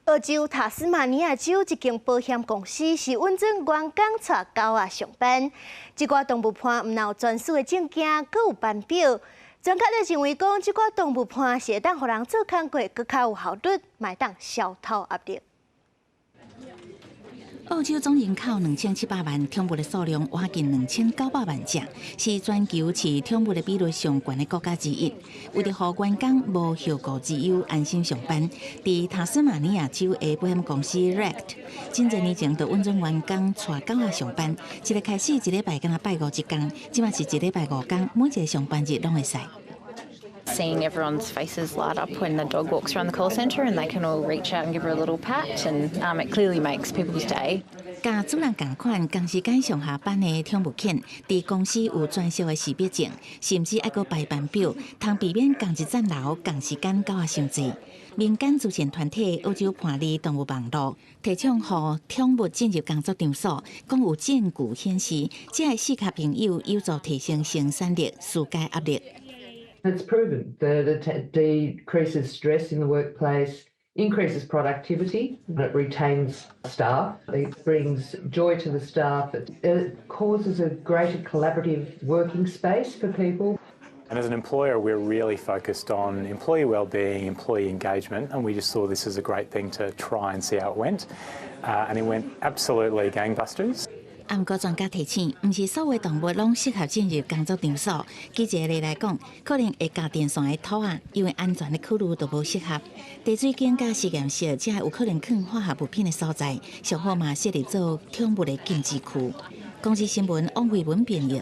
澳洲塔斯马尼亚州一间保险公司是稳准员工带狗仔上班，一寡动物伴唔有专属的证件，阁有班表。专家就认为讲，这寡动物伴是会当互人做工过，阁较有效率，卖当消透压力。 澳洲总人口2700万，宠物的数量挖近2900万只，是全球饲宠物的比率上悬的国家之一。为了让员工无后顾之忧，安心上班，伫塔斯马尼亚州的保险公司 RECT， 真侪年前就稳准员工带狗仔上班，一日开始一礼拜敢若拜5一天，即嘛是一礼拜5天，每一个上班日拢会使。 Seeing everyone's faces light up when the dog walks around the call centre and they can all reach out and give her a little pat, and it clearly makes people's day. 甲主人同款，同时间上下班的宠物犬，伫公司有专属的识别证，甚至还阁排班表，通避免同一站楼同时间狗仔伤济。民间慈善团体澳洲伴侣动物网络提倡互宠物进入工作场所，讲有证据显示，这个适合朋友有助提升生产力，疏解压力。 It's proven that it decreases stress in the workplace, increases productivity, and it retains staff. It brings joy to the staff. It causes a greater collaborative working space for people. And as an employer, we're really focused on employee wellbeing, employee engagement, and we just saw this as a great thing to try and see how it went. And it went absolutely gangbusters. 不过专家提醒，唔是所有动物拢适合进入工作场所。举一个例来讲，可能会加电线的土啊，因为安全的区域都无适合。地水间甲实验室，这有可能放化学物品的所在，上好嘛设立做宠物的禁止区。公司新闻王慧文编译。